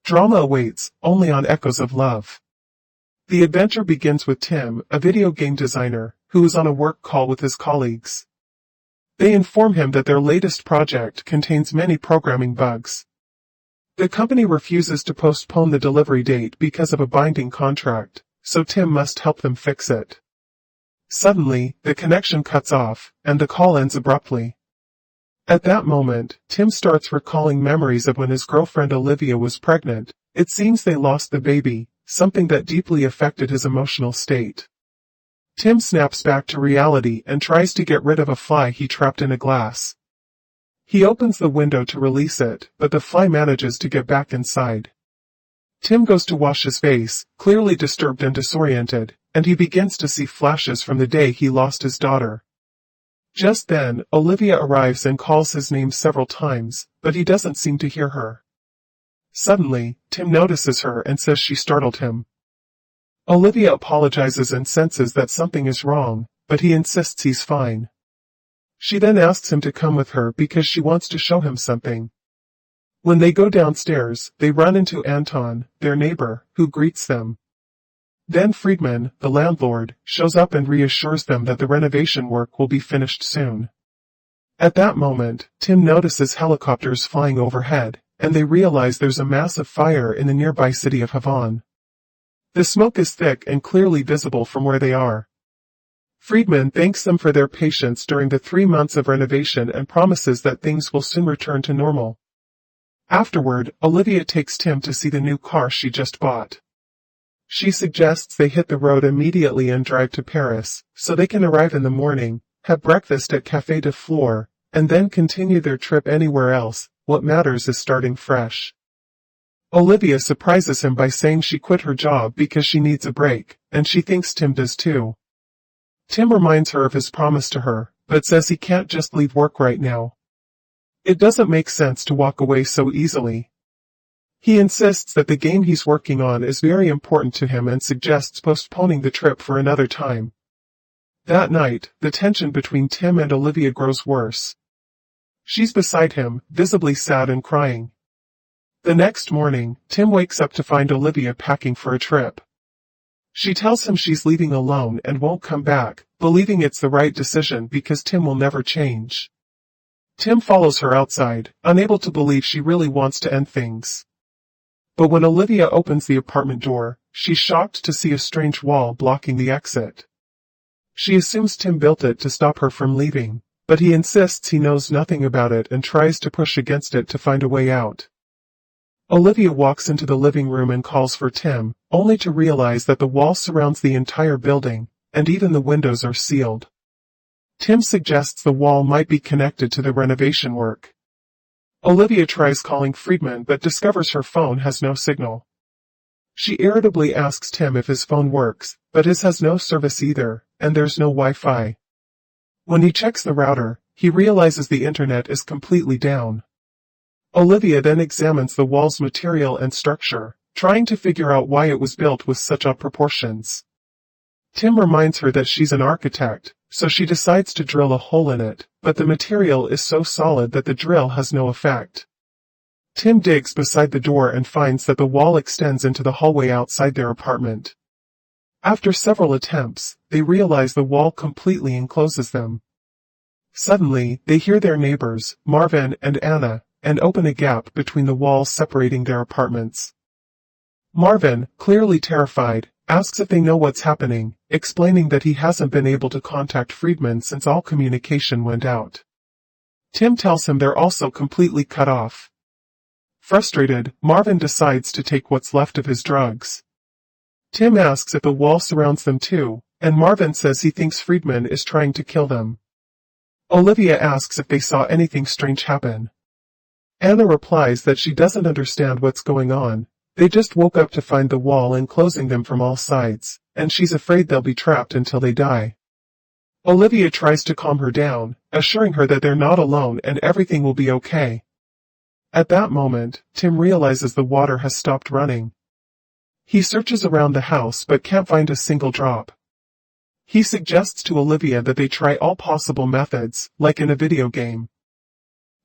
Drama awaits, only on Echoes of Love. The adventure begins with Tim, a video game designer, who is on a work call with his colleagues. They inform him that their latest project contains many programming bugs. The company refuses to postpone the delivery date because of a binding contract, so Tim must help them fix it. Suddenly, the connection cuts off, and the call ends abruptly. At that moment, Tim starts recalling memories of when his girlfriend Olivia was pregnant. It seems they lost the baby, something that deeply affected his emotional state. Tim snaps back to reality and tries to get rid of a fly he trapped in a glass. He opens the window to release it, but the fly manages to get back inside. Tim goes to wash his face, clearly disturbed and disoriented, and he begins to see flashes from the day he lost his daughter. Just then, Olivia arrives and calls his name several times, but he doesn't seem to hear her. Suddenly, Tim notices her and says she startled him. Olivia apologizes and senses that something is wrong, but he insists he's fine. She then asks him to come with her because she wants to show him something. When they go downstairs, they run into Anton, their neighbor, who greets them. Then Friedman, the landlord, shows up and reassures them that the renovation work will be finished soon. At that moment, Tim notices helicopters flying overhead, and they realize there's a massive fire in the nearby city of Havana. The smoke is thick and clearly visible from where they are. Friedman thanks them for their patience during the 3 months of renovation and promises that things will soon return to normal. Afterward, Olivia takes Tim to see the new car she just bought. She suggests they hit the road immediately and drive to Paris, so they can arrive in the morning, have breakfast at Café de Flore, and then continue their trip anywhere else. What matters is starting fresh. Olivia surprises him by saying she quit her job because she needs a break, and she thinks Tim does too. Tim reminds her of his promise to her, but says he can't just leave work right now. It doesn't make sense to walk away so easily. He insists that the game he's working on is very important to him and suggests postponing the trip for another time. That night, the tension between Tim and Olivia grows worse. She's beside him, visibly sad and crying. The next morning, Tim wakes up to find Olivia packing for a trip. She tells him she's leaving alone and won't come back, believing it's the right decision because Tim will never change. Tim follows her outside, unable to believe she really wants to end things. But when Olivia opens the apartment door, she's shocked to see a strange wall blocking the exit. She assumes Tim built it to stop her from leaving, but he insists he knows nothing about it and tries to push against it to find a way out. Olivia walks into the living room and calls for Tim, only to realize that the wall surrounds the entire building, and even the windows are sealed. Tim suggests the wall might be connected to the renovation work. Olivia tries calling Friedman but discovers her phone has no signal. She irritably asks Tim if his phone works, but his has no service either, and there's no Wi-Fi. When he checks the router, he realizes the internet is completely down. Olivia then examines the wall's material and structure, trying to figure out why it was built with such odd proportions. Tim reminds her that she's an architect, so she decides to drill a hole in it, but the material is so solid that the drill has no effect. Tim digs beside the door and finds that the wall extends into the hallway outside their apartment. After several attempts, they realize the wall completely encloses them. Suddenly, they hear their neighbors, Marvin and Anna, and open a gap between the walls separating their apartments. Marvin, clearly terrified, asks if they know what's happening, explaining that he hasn't been able to contact Friedman since all communication went out. Tim tells him they're also completely cut off. Frustrated, Marvin decides to take what's left of his drugs. Tim asks if the wall surrounds them too, and Marvin says he thinks Friedman is trying to kill them. Olivia asks if they saw anything strange happen. Anna replies that she doesn't understand what's going on. They just woke up to find the wall enclosing them from all sides, and she's afraid they'll be trapped until they die. Olivia tries to calm her down, assuring her that they're not alone and everything will be okay. At that moment, Tim realizes the water has stopped running. He searches around the house but can't find a single drop. He suggests to Olivia that they try all possible methods, like in a video game.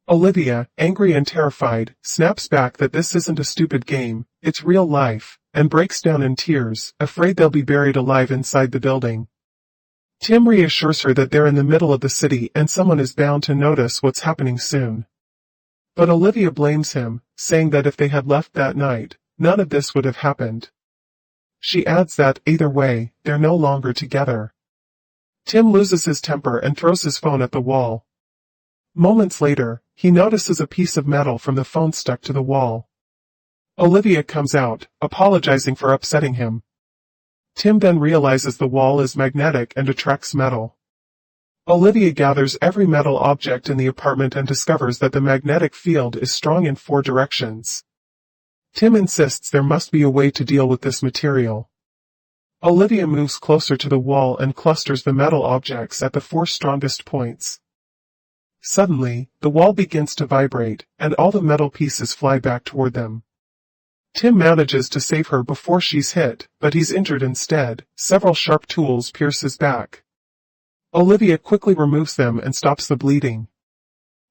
Olivia, angry and terrified, snaps back that this isn't a stupid game, it's real life, and breaks down in tears, afraid they'll be buried alive inside the building. Tim reassures her that they're in the middle of the city and someone is bound to notice what's happening soon. But Olivia blames him, saying that if they had left that night, none of this would have happened. She adds that, either way, they're no longer together. Tim loses his temper and throws his phone at the wall. Moments later, he notices a piece of metal from the phone stuck to the wall. Olivia comes out, apologizing for upsetting him. Tim then realizes the wall is magnetic and attracts metal. Olivia gathers every metal object in the apartment and discovers that the magnetic field is strong in 4 directions. Tim insists there must be a way to deal with this material. Olivia moves closer to the wall and clusters the metal objects at the 4 strongest points. Suddenly, the wall begins to vibrate, and all the metal pieces fly back toward them. Tim manages to save her before she's hit, but he's injured instead. Several sharp tools pierce his back. Olivia quickly removes them and stops the bleeding.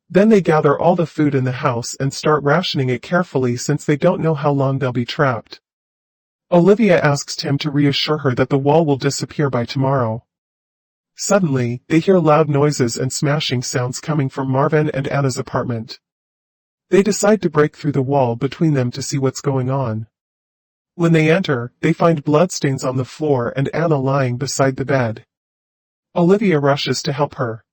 Then they gather all the food in the house and start rationing it carefully since they don't know how long they'll be trapped. Olivia asks Tim to reassure her that the wall will disappear by tomorrow. Suddenly, they hear loud noises and smashing sounds coming from Marvin and Anna's apartment. They decide to break through the wall between them to see what's going on. When they enter, they find bloodstains on the floor and Anna lying beside the bed. Olivia rushes to help her.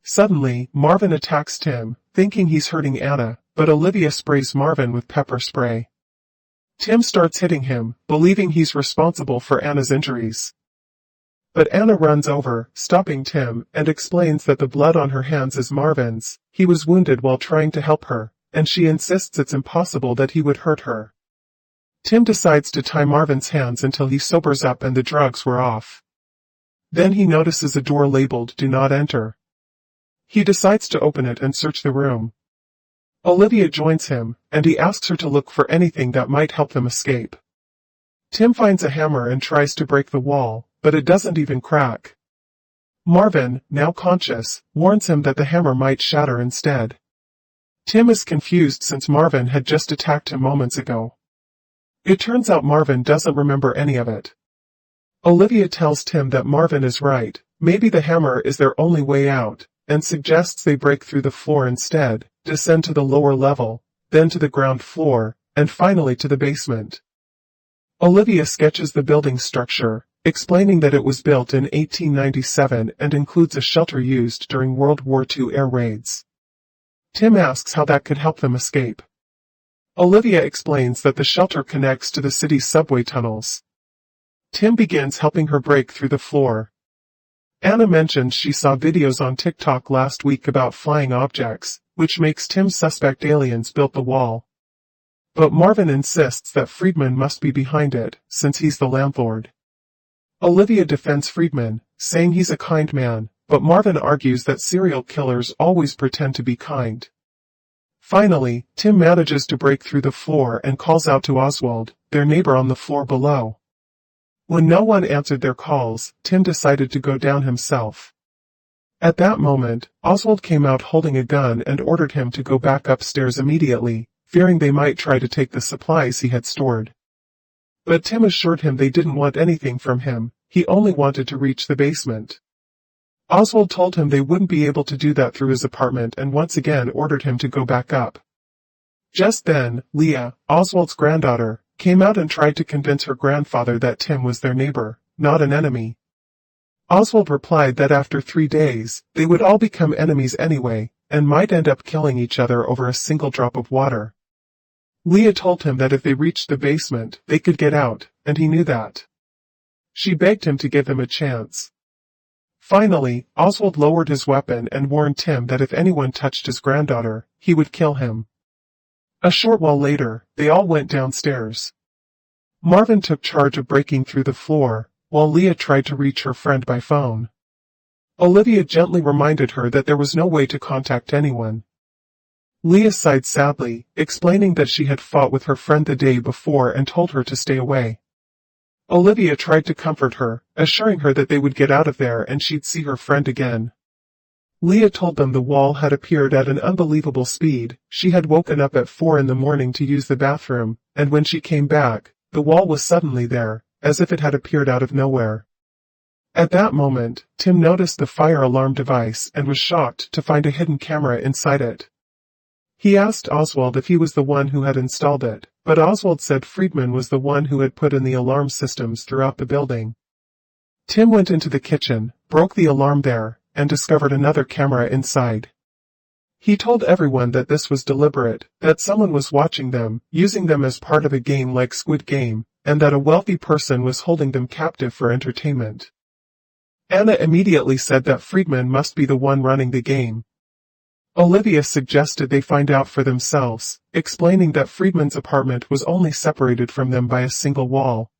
Suddenly, Marvin attacks Tim, thinking he's hurting Anna, but Olivia sprays Marvin with pepper spray. Tim starts hitting him, believing he's responsible for Anna's injuries. But Anna runs over, stopping Tim, and explains that the blood on her hands is Marvin's. He was wounded while trying to help her, and she insists it's impossible that he would hurt her. Tim decides to tie Marvin's hands until he sobers up and the drugs were off. Then he notices a door labeled "Do Not Enter." He decides to open it and search the room. Olivia joins him, and he asks her to look for anything that might help them escape. Tim finds a hammer and tries to break the wall, but it doesn't even crack. Marvin, now conscious, warns him that the hammer might shatter instead. Tim is confused since Marvin had just attacked him moments ago. It turns out Marvin doesn't remember any of it. Olivia tells Tim that Marvin is right, maybe the hammer is their only way out, and suggests they break through the floor instead, descend to the lower level, then to the ground floor, and finally to the basement. Olivia sketches the building structure, explaining that it was built in 1897 and includes a shelter used during World War II air raids. Tim asks how that could help them escape. Olivia explains that the shelter connects to the city's subway tunnels. Tim begins helping her break through the floor. Anna mentions she saw videos on TikTok last week about flying objects, which makes Tim suspect aliens built the wall. But Marvin insists that Friedman must be behind it, since he's the landlord. Olivia defends Friedman, saying he's a kind man, but Marvin argues that serial killers always pretend to be kind. Finally, Tim manages to break through the floor and calls out to Oswald, their neighbor on the floor below. When no one answered their calls, Tim decided to go down himself. At that moment, Oswald came out holding a gun and ordered him to go back upstairs immediately, fearing they might try to take the supplies he had stored. But Tim assured him they didn't want anything from him, he only wanted to reach the basement. Oswald told him they wouldn't be able to do that through his apartment and once again ordered him to go back up. Just then, Leah, Oswald's granddaughter, came out and tried to convince her grandfather that Tim was their neighbor, not an enemy. Oswald replied that after 3 days, they would all become enemies anyway, and might end up killing each other over a single drop of water. Leah told him that if they reached the basement, they could get out, and he knew that. She begged him to give them a chance. Finally, Oswald lowered his weapon and warned Tim that if anyone touched his granddaughter, he would kill him. A short while later, they all went downstairs. Marvin took charge of breaking through the floor, while Leah tried to reach her friend by phone. Olivia gently reminded her that there was no way to contact anyone. Leah sighed sadly, explaining that she had fought with her friend the day before and told her to stay away. Olivia tried to comfort her, assuring her that they would get out of there and she'd see her friend again. Leah told them the wall had appeared at an unbelievable speed. She had woken up at 4 in the morning to use the bathroom, and when she came back, the wall was suddenly there, as if it had appeared out of nowhere. At that moment, Tim noticed the fire alarm device and was shocked to find a hidden camera inside it. He asked Oswald if he was the one who had installed it, but Oswald said Friedman was the one who had put in the alarm systems throughout the building. Tim went into the kitchen, broke the alarm there, and discovered another camera inside. He told everyone that this was deliberate, that someone was watching them, using them as part of a game like Squid Game, and that a wealthy person was holding them captive for entertainment. Anna immediately said that Friedman must be the one running the game. Olivia suggested they find out for themselves, explaining that Friedman's apartment was only separated from them by a single wall.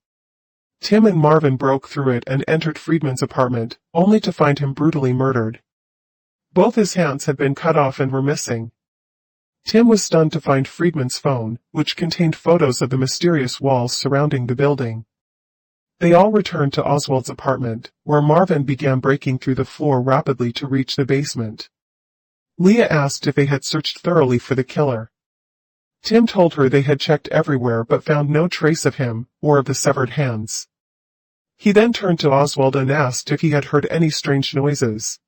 Tim and Marvin broke through it and entered Friedman's apartment, only to find him brutally murdered. Both his hands had been cut off and were missing. Tim was stunned to find Friedman's phone, which contained photos of the mysterious walls surrounding the building. They all returned to Oswald's apartment, where Marvin began breaking through the floor rapidly to reach the basement. Leah asked if they had searched thoroughly for the killer. Tim told her they had checked everywhere but found no trace of him, or of the severed hands. He then turned to Oswald and asked if he had heard any strange noises.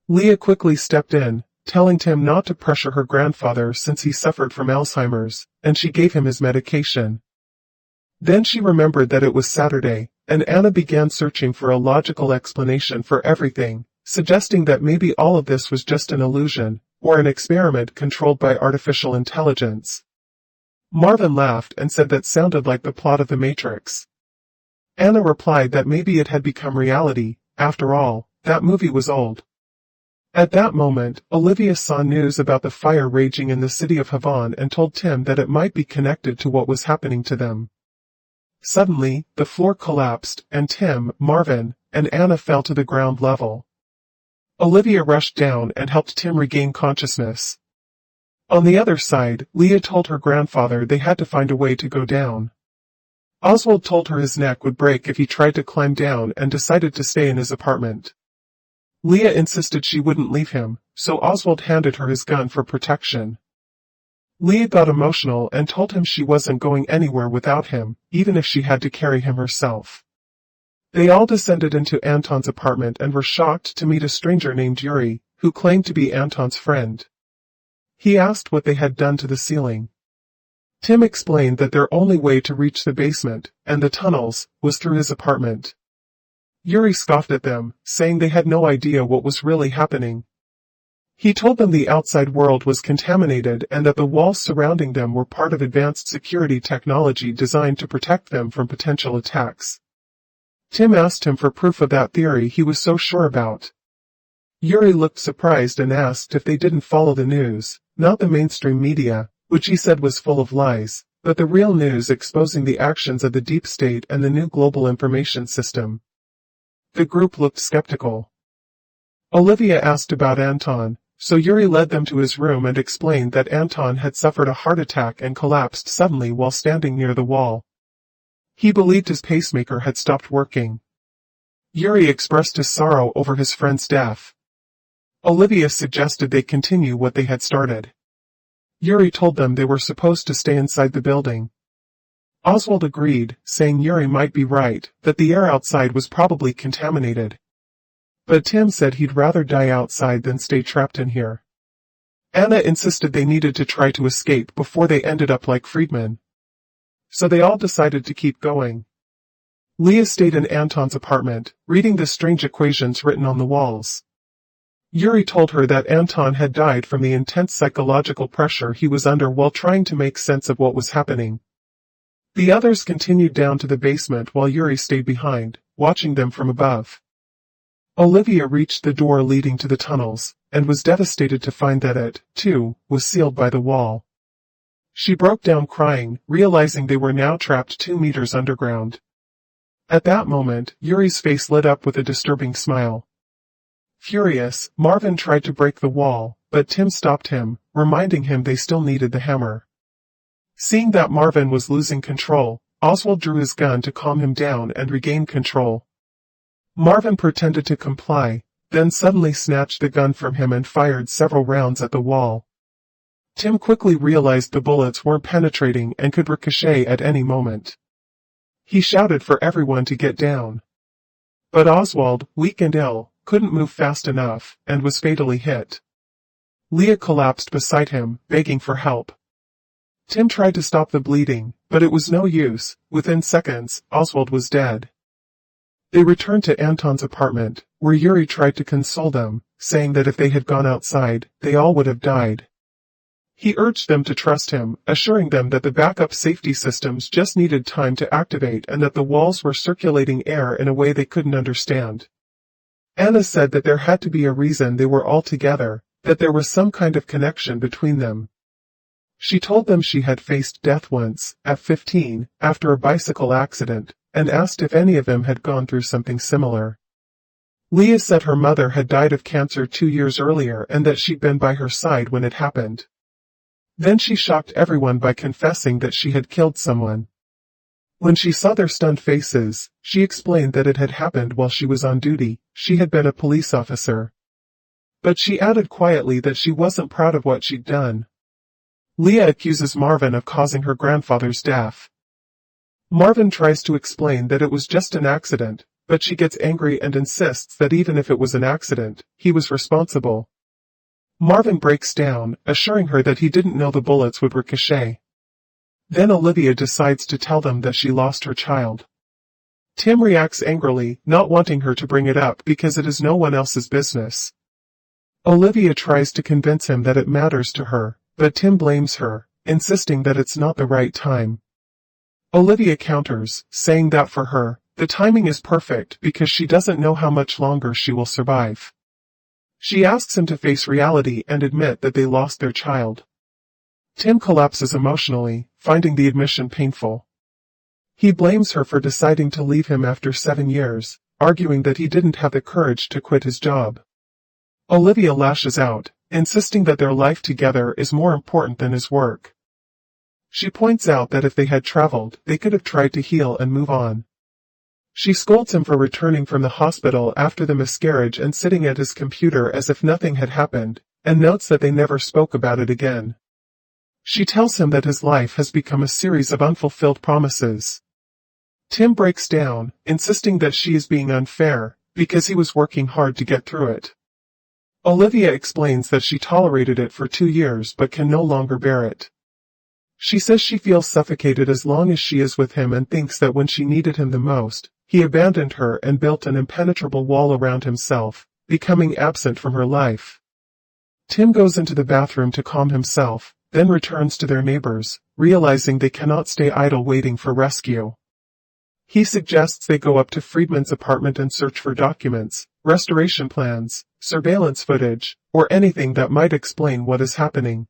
Leah quickly stepped in, telling Tim not to pressure her grandfather since he suffered from Alzheimer's, and she gave him his medication. Then she remembered that it was Saturday, and Anna began searching for a logical explanation for everything, suggesting that maybe all of this was just an illusion, or an experiment controlled by artificial intelligence. Marvin laughed and said that sounded like the plot of The Matrix. Anna replied that maybe it had become reality. After all, that movie was old. At that moment, Olivia saw news about the fire raging in the city of Havana and told Tim that it might be connected to what was happening to them. Suddenly, the floor collapsed, and Tim, Marvin, and Anna fell to the ground level. Olivia rushed down and helped Tim regain consciousness. On the other side, Leah told her grandfather they had to find a way to go down. Oswald told her his neck would break if he tried to climb down and decided to stay in his apartment. Leah insisted she wouldn't leave him, so Oswald handed her his gun for protection. Leah got emotional and told him she wasn't going anywhere without him, even if she had to carry him herself. They all descended into Anton's apartment and were shocked to meet a stranger named Yuri, who claimed to be Anton's friend. He asked what they had done to the ceiling. Tim explained that their only way to reach the basement, and the tunnels, was through his apartment. Yuri scoffed at them, saying they had no idea what was really happening. He told them the outside world was contaminated and that the walls surrounding them were part of advanced security technology designed to protect them from potential attacks. Tim asked him for proof of that theory he was so sure about. Yuri looked surprised and asked if they didn't follow the news, not the mainstream media, which he said was full of lies, but the real news exposing the actions of the deep state and the new global information system. The group looked skeptical. Olivia asked about Anton, so Yuri led them to his room and explained that Anton had suffered a heart attack and collapsed suddenly while standing near the wall. He believed his pacemaker had stopped working. Yuri expressed his sorrow over his friend's death. Olivia suggested they continue what they had started. Yuri told them they were supposed to stay inside the building. Oswald agreed, saying Yuri might be right, that the air outside was probably contaminated. But Tim said he'd rather die outside than stay trapped in here. Anna insisted they needed to try to escape before they ended up like Friedman. So they all decided to keep going. Leah stayed in Anton's apartment, reading the strange equations written on the walls. Yuri told her that Anton had died from the intense psychological pressure he was under while trying to make sense of what was happening. The others continued down to the basement while Yuri stayed behind, watching them from above. Olivia reached the door leading to the tunnels, and was devastated to find that it, too, was sealed by the wall. She broke down crying, realizing they were now trapped 2 meters underground. At that moment, Yuri's face lit up with a disturbing smile. Furious, Marvin tried to break the wall, but Tim stopped him, reminding him they still needed the hammer. Seeing that Marvin was losing control, Oswald drew his gun to calm him down and regain control. Marvin pretended to comply, then suddenly snatched the gun from him and fired several rounds at the wall. Tim quickly realized the bullets weren't penetrating and could ricochet at any moment. He shouted for everyone to get down. But Oswald, weak and ill, couldn't move fast enough, and was fatally hit. Leah collapsed beside him, begging for help. Tim tried to stop the bleeding, but it was no use. Within seconds, Oswald was dead. They returned to Anton's apartment, where Yuri tried to console them, saying that if they had gone outside, they all would have died. He urged them to trust him, assuring them that the backup safety systems just needed time to activate and that the walls were circulating air in a way they couldn't understand. Anna said that there had to be a reason they were all together, that there was some kind of connection between them. She told them she had faced death once, at 15, after a bicycle accident, and asked if any of them had gone through something similar. Leah said her mother had died of cancer 2 years earlier and that she'd been by her side when it happened. Then she shocked everyone by confessing that she had killed someone. When she saw their stunned faces, she explained that it had happened while she was on duty. She had been a police officer. But she added quietly that she wasn't proud of what she'd done. Leah accuses Marvin of causing her grandfather's death. Marvin tries to explain that it was just an accident, but she gets angry and insists that even if it was an accident, he was responsible. Marvin breaks down, assuring her that he didn't know the bullets would ricochet. Then Olivia decides to tell them that she lost her child. Tim reacts angrily, not wanting her to bring it up because it is no one else's business. Olivia tries to convince him that it matters to her, but Tim blames her, insisting that it's not the right time. Olivia counters, saying that for her, the timing is perfect because she doesn't know how much longer she will survive. She asks him to face reality and admit that they lost their child. Tim collapses emotionally, finding the admission painful. He blames her for deciding to leave him after 7 years, arguing that he didn't have the courage to quit his job. Olivia lashes out, insisting that their life together is more important than his work. She points out that if they had traveled, they could have tried to heal and move on. She scolds him for returning from the hospital after the miscarriage and sitting at his computer as if nothing had happened, and notes that they never spoke about it again. She tells him that his life has become a series of unfulfilled promises. Tim breaks down, insisting that she is being unfair, because he was working hard to get through it. Olivia explains that she tolerated it for 2 years but can no longer bear it. She says she feels suffocated as long as she is with him and thinks that when she needed him the most, he abandoned her and built an impenetrable wall around himself, becoming absent from her life. Tim goes into the bathroom to calm himself, then returns to their neighbors, realizing they cannot stay idle waiting for rescue. He suggests they go up to Friedman's apartment and search for documents, restoration plans, surveillance footage, or anything that might explain what is happening.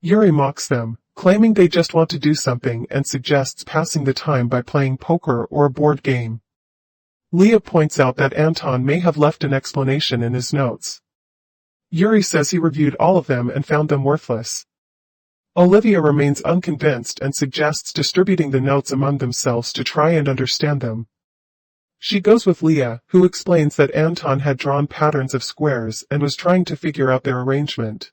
Yuri mocks them, claiming they just want to do something and suggests passing the time by playing poker or a board game. Leah points out that Anton may have left an explanation in his notes. Yuri says he reviewed all of them and found them worthless. Olivia remains unconvinced and suggests distributing the notes among themselves to try and understand them. She goes with Leah, who explains that Anton had drawn patterns of squares and was trying to figure out their arrangement.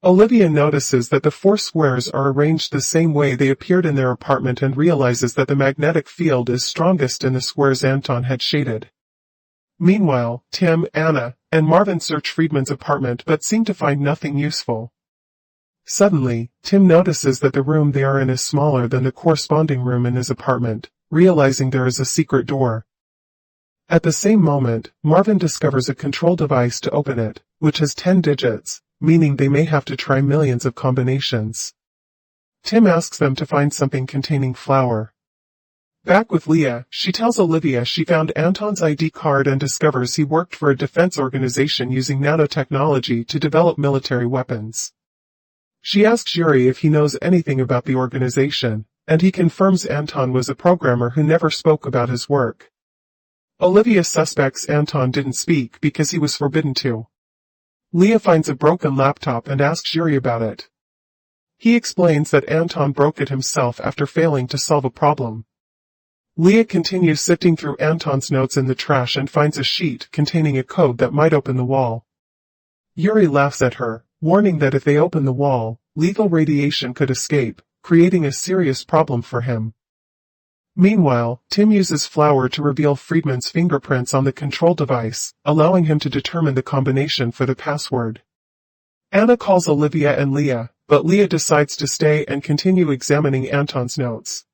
Olivia notices that the 4 squares are arranged the same way they appeared in their apartment and realizes that the magnetic field is strongest in the squares Anton had shaded. Meanwhile, Tim, Anna, and Marvin search Friedman's apartment but seem to find nothing useful. Suddenly, Tim notices that the room they are in is smaller than the corresponding room in his apartment, realizing there is a secret door. At the same moment, Marvin discovers a control device to open it, which has 10 digits, meaning they may have to try millions of combinations. Tim asks them to find something containing flour. Back with Leah, she tells Olivia she found Anton's ID card and discovers he worked for a defense organization using nanotechnology to develop military weapons. She asks Yuri if he knows anything about the organization, and he confirms Anton was a programmer who never spoke about his work. Olivia suspects Anton didn't speak because he was forbidden to. Leah finds a broken laptop and asks Yuri about it. He explains that Anton broke it himself after failing to solve a problem. Leah continues sifting through Anton's notes in the trash and finds a sheet containing a code that might open the wall. Yuri laughs at her, warning that if they open the wall, lethal radiation could escape, creating a serious problem for him. Meanwhile, Tim uses Flower to reveal Friedman's fingerprints on the control device, allowing him to determine the combination for the password. Anna calls Olivia and Leah, but Leah decides to stay and continue examining Anton's notes.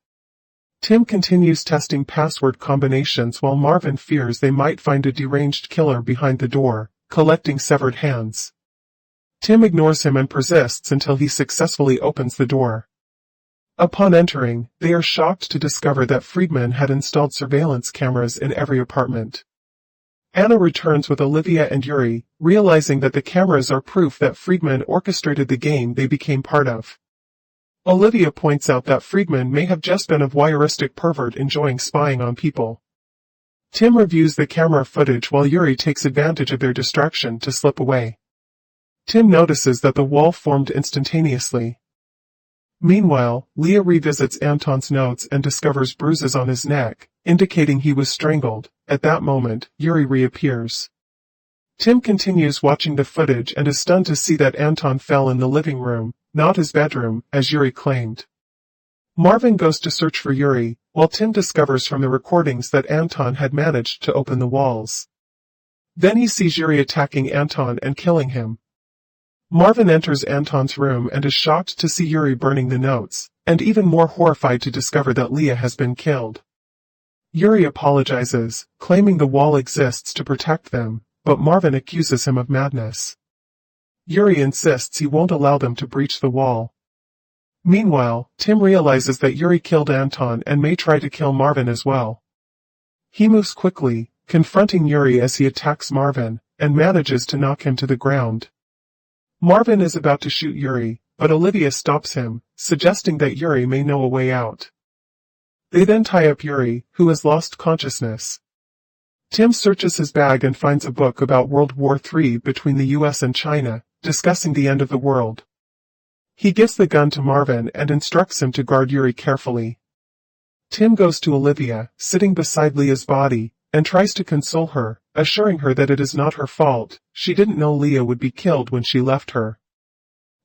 Tim continues testing password combinations while Marvin fears they might find a deranged killer behind the door, collecting severed hands. Tim ignores him and persists until he successfully opens the door. Upon entering, they are shocked to discover that Friedman had installed surveillance cameras in every apartment. Anna returns with Olivia and Yuri, realizing that the cameras are proof that Friedman orchestrated the game they became part of. Olivia points out that Friedman may have just been a voyeuristic pervert enjoying spying on people. Tim reviews the camera footage while Yuri takes advantage of their distraction to slip away. Tim notices that the wall formed instantaneously. Meanwhile, Leah revisits Anton's notes and discovers bruises on his neck, indicating he was strangled. At that moment, Yuri reappears. Tim continues watching the footage and is stunned to see that Anton fell in the living room, not his bedroom, as Yuri claimed. Marvin goes to search for Yuri, while Tim discovers from the recordings that Anton had managed to open the walls. Then he sees Yuri attacking Anton and killing him. Marvin enters Anton's room and is shocked to see Yuri burning the notes, and even more horrified to discover that Leah has been killed. Yuri apologizes, claiming the wall exists to protect them, but Marvin accuses him of madness. Yuri insists he won't allow them to breach the wall. Meanwhile, Tim realizes that Yuri killed Anton and may try to kill Marvin as well. He moves quickly, confronting Yuri as he attacks Marvin, and manages to knock him to the ground. Marvin is about to shoot Yuri, but Olivia stops him, suggesting that Yuri may know a way out. They then tie up Yuri, who has lost consciousness. Tim searches his bag and finds a book about World War III between the US and China, discussing the end of the world. He gives the gun to Marvin and instructs him to guard Yuri carefully. Tim goes to Olivia, sitting beside Leah's body, and tries to console her, assuring her that it is not her fault. She didn't know Leah would be killed when she left her.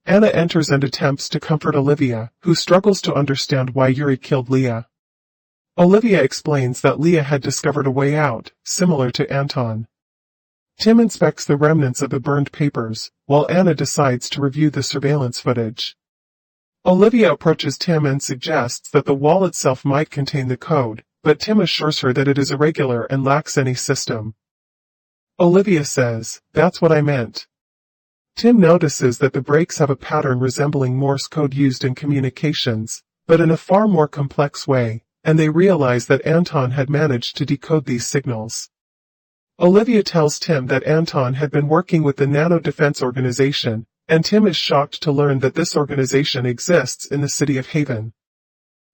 Anna enters and attempts to comfort Olivia, who struggles to understand why Yuri killed Leah. Olivia explains that Leah had discovered a way out, similar to Anton. Tim inspects the remnants of the burned papers, while Anna decides to review the surveillance footage. Olivia approaches Tim and suggests that the wall itself might contain the code, but Tim assures her that it is irregular and lacks any system. Olivia says, "That's what I meant." Tim notices that the breaks have a pattern resembling Morse code used in communications, but in a far more complex way, and they realize that Anton had managed to decode these signals. Olivia tells Tim that Anton had been working with the Nano Defense Organization, and Tim is shocked to learn that this organization exists in the city of Haven.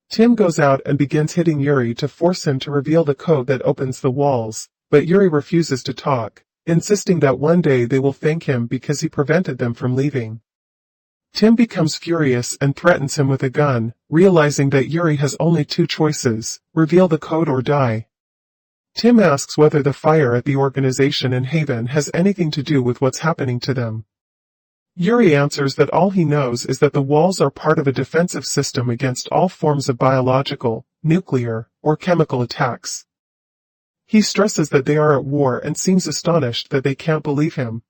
Tim goes out and begins hitting Yuri to force him to reveal the code that opens the walls, but Yuri refuses to talk, insisting that one day they will thank him because he prevented them from leaving. Tim becomes furious and threatens him with a gun, realizing that Yuri has only two choices: reveal the code or die. Tim asks whether the fire at the organization in Haven has anything to do with what's happening to them. Yuri answers that all he knows is that the walls are part of a defensive system against all forms of biological, nuclear, or chemical attacks. He stresses that they are at war and seems astonished that they can't believe him.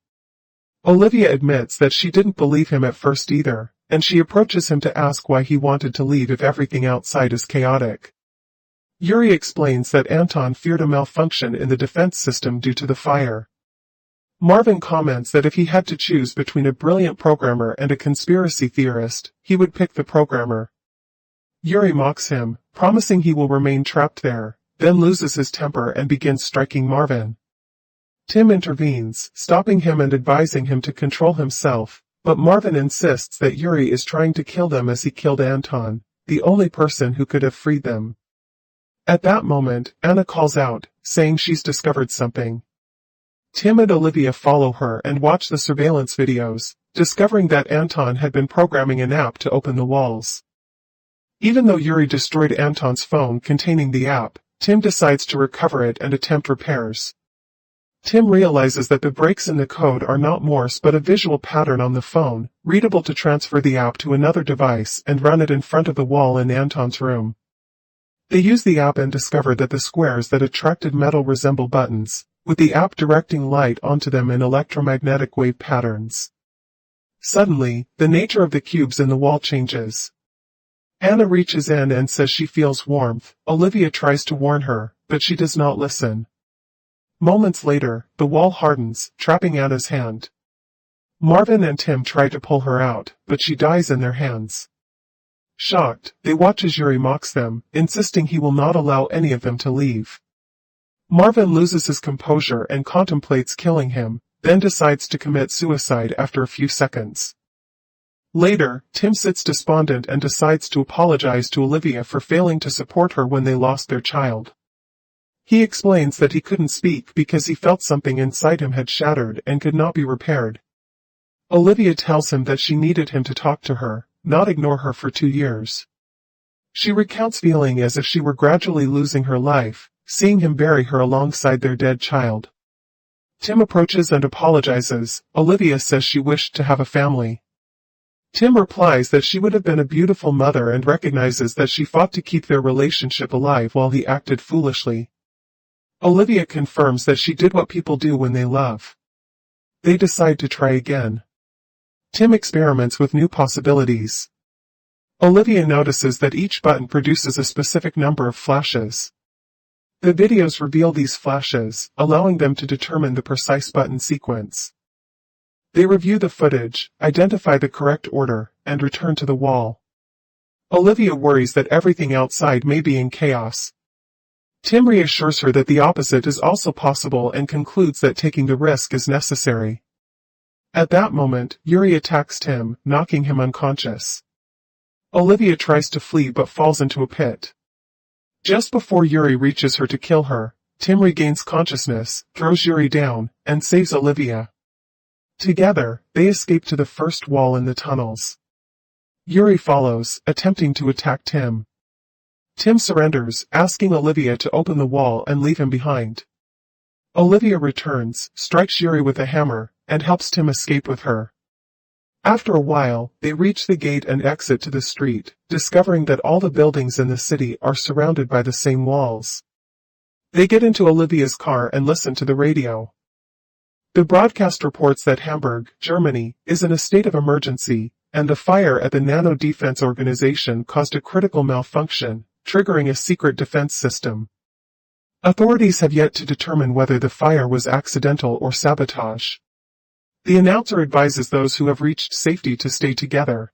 Olivia admits that she didn't believe him at first either, and she approaches him to ask why he wanted to leave if everything outside is chaotic. Yuri explains that Anton feared a malfunction in the defense system due to the fire. Marvin comments that if he had to choose between a brilliant programmer and a conspiracy theorist, he would pick the programmer. Yuri mocks him, promising he will remain trapped there, then loses his temper and begins striking Marvin. Tim intervenes, stopping him and advising him to control himself, but Marvin insists that Yuri is trying to kill them as he killed Anton, the only person who could have freed them. At that moment, Anna calls out, saying she's discovered something. Tim and Olivia follow her and watch the surveillance videos, discovering that Anton had been programming an app to open the walls. Even though Yuri destroyed Anton's phone containing the app, Tim decides to recover it and attempt repairs. Tim realizes that the breaks in the code are not Morse but a visual pattern on the phone, readable to transfer the app to another device and run it in front of the wall in Anton's room. They use the app and discover that the squares that attracted metal resemble buttons, with the app directing light onto them in electromagnetic wave patterns. Suddenly, the nature of the cubes in the wall changes. Anna reaches in and says she feels warmth. Olivia tries to warn her, but she does not listen. Moments later, the wall hardens, trapping Anna's hand. Marvin and Tim try to pull her out, but she dies in their hands. Shocked, they watch as Yuri mocks them, insisting he will not allow any of them to leave. Marvin loses his composure and contemplates killing him, then decides to commit suicide after a few seconds. Later, Tim sits despondent and decides to apologize to Olivia for failing to support her when they lost their child. He explains that he couldn't speak because he felt something inside him had shattered and could not be repaired. Olivia tells him that she needed him to talk to her, not ignore her for 2 years. She recounts feeling as if she were gradually losing her life, seeing him bury her alongside their dead child. Tim approaches and apologizes. Olivia says she wished to have a family. Tim replies that she would have been a beautiful mother and recognizes that she fought to keep their relationship alive while he acted foolishly. Olivia confirms that she did what people do when they love. They decide to try again. Tim experiments with new possibilities. Olivia notices that each button produces a specific number of flashes. The videos reveal these flashes, allowing them to determine the precise button sequence. They review the footage, identify the correct order, and return to the wall. Olivia worries that everything outside may be in chaos. Tim reassures her that the opposite is also possible and concludes that taking the risk is necessary. At that moment, Yuri attacks Tim, knocking him unconscious. Olivia tries to flee but falls into a pit. Just before Yuri reaches her to kill her, Tim regains consciousness, throws Yuri down, and saves Olivia. Together, they escape to the first wall in the tunnels. Yuri follows, attempting to attack Tim. Tim surrenders, asking Olivia to open the wall and leave him behind. Olivia returns, strikes Yuri with a hammer, and helps Tim escape with her. After a while, they reach the gate and exit to the street, discovering that all the buildings in the city are surrounded by the same walls. They get into Olivia's car and listen to the radio. The broadcast reports that Hamburg, Germany, is in a state of emergency, and the fire at the Nano Defense Organization caused a critical malfunction, triggering a secret defense system. Authorities have yet to determine whether the fire was accidental or sabotage. The announcer advises those who have reached safety to stay together.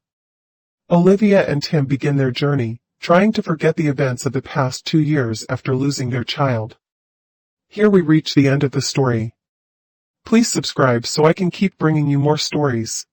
Olivia and Tim begin their journey, trying to forget the events of the past 2 years after losing their child. Here we reach the end of the story. Please subscribe so I can keep bringing you more stories.